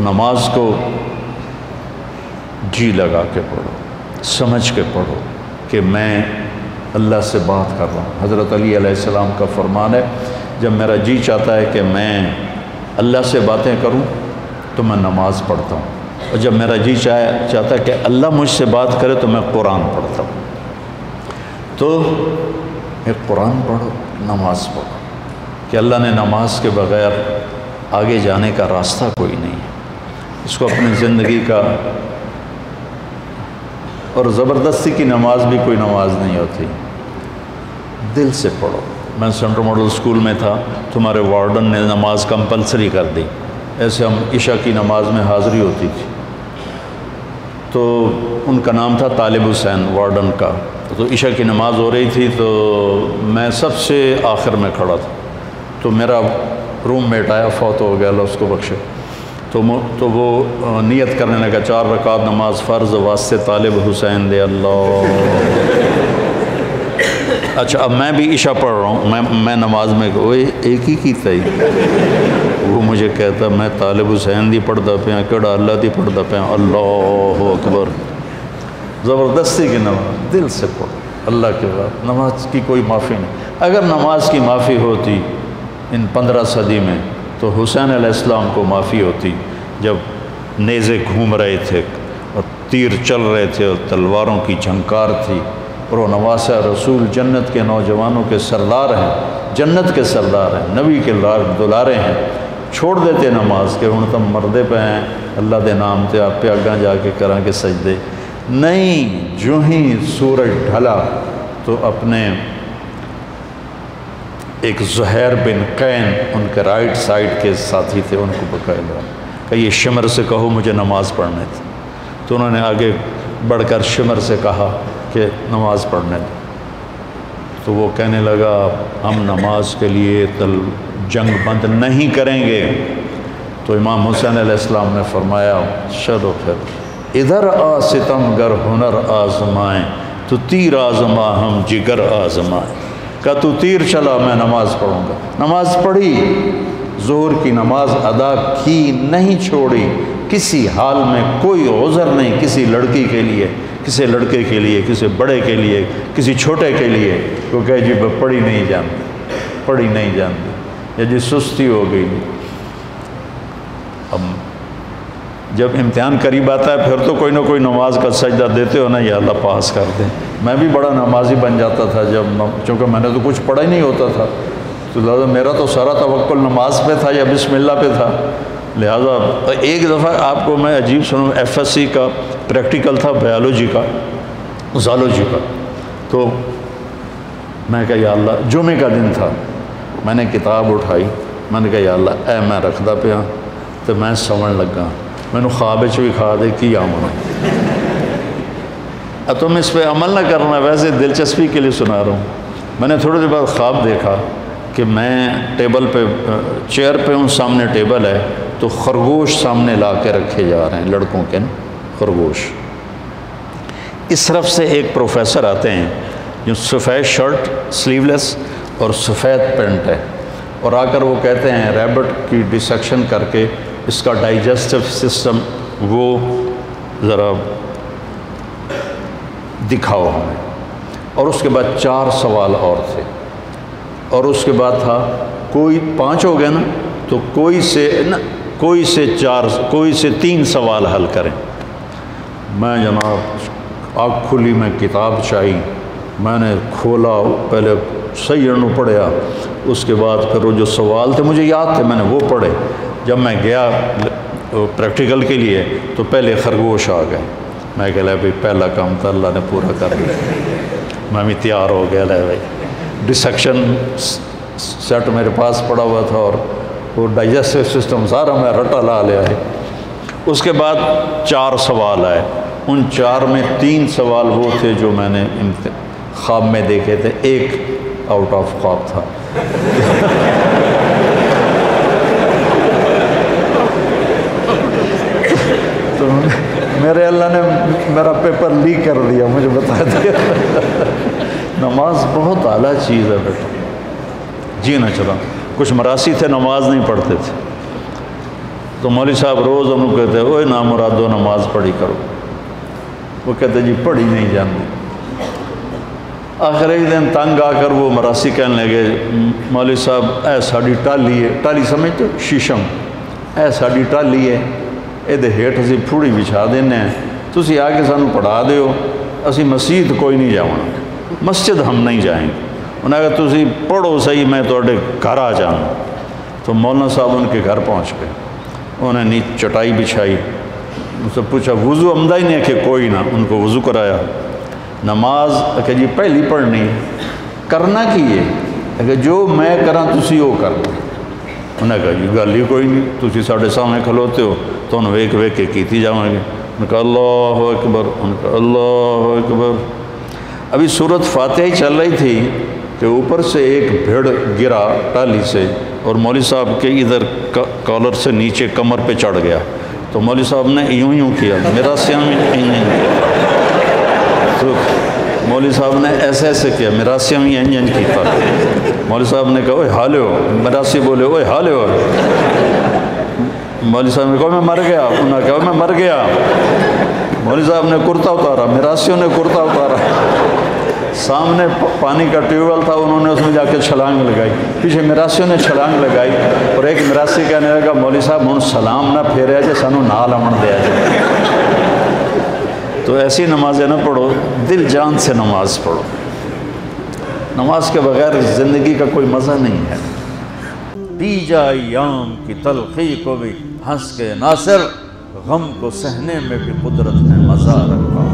نماز کو جی لگا کے پڑھو، سمجھ کے پڑھو کہ میں اللہ سے بات کر رہا ہوں۔ حضرت علی علیہ السلام کا فرمان ہے، جب میرا جی چاہتا ہے کہ میں اللہ سے باتیں کروں تو میں نماز پڑھتا ہوں، اور جب میرا جی چاہتا ہے کہ اللہ مجھ سے بات کرے تو میں قرآن پڑھتا ہوں۔ تو ایک قرآن پڑھو، نماز پڑھو، کہ اللہ نے نماز کے بغیر آگے جانے کا راستہ کوئی نہیں ہے، اس کو اپنی زندگی کا، اور زبردستی کی نماز بھی کوئی نماز نہیں ہوتی، دل سے پڑھو۔ میں سینٹرل ماڈل اسکول میں تھا، تمہارے وارڈن نے نماز کمپلسری کر دی، ایسے ہم عشاء کی نماز میں حاضری ہوتی تھی، تو ان کا نام تھا طالب حسین وارڈن کا۔ تو عشاء کی نماز ہو رہی تھی تو میں سب سے آخر میں کھڑا تھا، تو میرا روم میٹ آیا، فوت ہو گیا، اللہ اس کو بخشے، تو وہ نیت کرنے لگا 4 رکعت نماز فرض واسطے طالب حسین دے اللہ۔ اچھا اب میں بھی عشاء پڑھ رہا ہوں، میں نماز میں وہ ایک ہی کی تھی، وہ مجھے کہتا میں طالب حسین دی پڑھتا پیا، کیڑا اللہ دی پڑھتا پیا، اللہ اکبر۔ زبردستی کی نماز دل سے پڑھو، اللہ کے بعد نماز کی کوئی معافی نہیں۔ اگر نماز کی معافی ہوتی ان 15 صدی میں تو حسین علیہ السلام کو معافی ہوتی، جب نیزے گھوم رہے تھے اور تیر چل رہے تھے اور تلواروں کی جھنکار تھی، اور وہ نواسہ رسول جنت کے نوجوانوں کے سردار ہیں، جنت کے سردار ہیں، نبی کے دلارے ہیں، چھوڑ دیتے نماز کہ ہن تم مردے پہ ہیں، اللہ دے نام تے آپ پہ اگاں جا کے کراں کے سجدے نہیں۔ جو ہی سورج ڈھلا تو اپنے ایک زہیر بن قین ان کے رائٹ سائڈ کے ساتھی تھے، ان کو بکائے لگا کہ یہ شمر سے کہو مجھے نماز پڑھنے تھی، تو انہوں نے آگے بڑھ کر شمر سے کہا کہ نماز پڑھنے دیں، تو وہ کہنے لگا ہم نماز کے لیے جنگ بند نہیں کریں گے۔ تو امام حسین علیہ السلام نے فرمایا چلو پھر ادھر آ ستم گر ہنر آزمائیں، تو تیر آزما ہم جگر آزمائیں۔ کہ تو تیر چلا میں نماز پڑھوں گا۔ نماز پڑھی، ظہر کی نماز ادا کی، نہیں چھوڑی، کسی حال میں کوئی عذر نہیں کسی لڑکی کے لیے، کسی لڑکے کے لیے، کسی بڑے کے لیے، کسی چھوٹے کے لیے، وہ کہے جی پڑھی نہیں جانتی، پڑھی نہیں جانتی، یا جی سستی ہو گئی۔ اب جب امتحان قریب آتا ہے پھر تو کوئی نہ کوئی نماز کا سجدہ دیتے ہو نا، یا اللہ پاس کر دیں۔ میں بھی بڑا نمازی بن جاتا تھا چونکہ میں نے تو کچھ پڑھا ہی نہیں ہوتا تھا، تو لہٰذا میرا تو سارا توکل نماز پہ تھا یا بسم اللہ پہ تھا۔ لہٰذا ایک دفعہ آپ کو میں عجیب سنوں، FSC کا پریکٹیکل تھا بایولوجی کا، زالوجی کا، تو میں کہا یا اللہ، جمعے کا دن تھا، میں نے کتاب اٹھائی، میں نے کہا یا اللہ اے میں رکھدا پیا تو میں سمجھ لگا، میں نے خواب بھی کھا دے کی آمنا۔ اب تم اس پہ عمل نہ کرنا، ویسے دلچسپی کے لیے سنا رہا ہوں۔ میں نے تھوڑی دیر بعد خواب دیکھا کہ میں ٹیبل پہ، چیئر پہ ہوں، سامنے ٹیبل ہے، تو خرگوش سامنے لا کے رکھے جا رہے ہیں، لڑکوں کے خرگوش۔ اس طرف سے ایک پروفیسر آتے ہیں جو سفید شرٹ سلیو لیس اور سفید پینٹ ہے، اور آ کر وہ کہتے ہیں ریبٹ کی ڈسیکشن کر کے اس کا ڈائجسٹو سسٹم وہ ذرا دکھاؤ ہمیں۔ اور اس کے بعد 4 سوال اور تھے، اور اس کے بعد تھا کوئی 5 ہو گئے نا، تو کوئی سے 3 سوال حل کریں۔ میں جناب آنکھ کھلی، میں کتاب چاہی، میں نے کھولا، پہلے صحیح انہوں پڑھیا، اس کے بعد پھر وہ جو سوال تھے مجھے یاد تھے، میں نے وہ پڑھے۔ جب میں گیا پریکٹیکل کے لیے تو پہلے خرگوش آ گئے، میں کہہ لیا بھائی پہلا کام تو اللہ نے پورا کر دیا، میں بھی تیار ہو گیا، لے بھائی ڈسیکشن سیٹ میرے پاس پڑا ہوا تھا اور وہ ڈائجسٹو سسٹم سارا میں رٹا لا لیا ہے۔ اس کے بعد 4 سوال آئے، ان 4 میں 3 سوال وہ تھے جو میں نے خواب میں دیکھے تھے، ایک آؤٹ آف خواب تھا۔ تو میرے اللہ نے میرا پیپر لیک کر دیا، مجھے بتا دیا۔ نماز بہت اعلیٰ چیز ہے بیٹا، جی نہ چلا۔ کچھ مراسی تھے نماز نہیں پڑھتے تھے، تو مولوی صاحب روز انہوں کہتے اوے نامرادو نماز پڑھی کرو، وہ کہتے جی پڑھی نہیں جاندی۔ آخر ایک دن تنگ آ کر وہ مراسی کہنے لگے مولوی صاحب اے ساڑی ٹالی ہے، ٹالی سمجھتے ہو شیشم، اے ساڑی ٹالی ہے یہ ہیٹ اسی پھوڑی بچھا دینے ہیں، تسی آ کے سانو پڑھا دیو، اسی مسجد کوئی نہیں جاؤں، مسجد ہم نہیں جائیں گے۔ انہوں نے کہا تسی پڑھو صحیح میں توڑے گھر آ جانا۔ تو مولانا صاحب ان کے گھر پہنچ گئے، انہوں نے چٹائی بچھائی، ان سے پوچھا وضو عمدہ ہی نہیں کہ کوئی نہ، ان کو وضو کرایا۔ نماز کہ جی پہلی پڑھنی کرنا کی ہے کہ جو میں کراں تسی وہ کرنا۔ انہوں نے کہا جی گل ہی کوئی نہیں، تسی ساڑھے سامنے کھلوتے ہو تو انہوں ویک ویک کے کیتی جاؤں گے۔ انہوں نے کہا اللہ اکبر، انہوں نے کہا اللہ اکبر۔ ابھی سورت فاتحہ ہی چل رہی تھی کہ اوپر سے ایک بھیڑ گرا ٹالی سے اور مولوی صاحب کے ادھر کالر سے نیچے کمر پہ چڑھ گیا، تو مولوی صاحب نے یوں کیا، میرا سیاں میں تو مولوی صاحب نے ایسے کیا، میرا سیاں میں کیتا۔ مولوی صاحب نے کہا اوے حالے ہو، میرا سی بولے اوے حالے ہو۔ مولوی صاحب نے کہا میں مر گیا، انہوں نے کہا میں مر گیا۔ مولوی صاحب نے کرتا اتارا، میراسیوں نے کرتا اتارا، سامنے پانی کا ٹیوب ویل تھا، انہوں نے اس میں جا کے چھلانگ لگائی، پیچھے میراسیوں نے چھلانگ لگائی، اور ایک میراسی کہنے لگا مولوی صاحب ہن سلام نہ پھیریا جے سانو نال امن دیا جائے۔ تو ایسی نمازیں نہ پڑھو، دل جان سے نماز پڑھو۔ نماز کے بغیر زندگی کا کوئی مزہ نہیں ہے۔ پی جا ایام کی تلخی کو بھی ہنس کے ناصر، غم کو سہنے میں بھی قدرت نے مزہ رکھا۔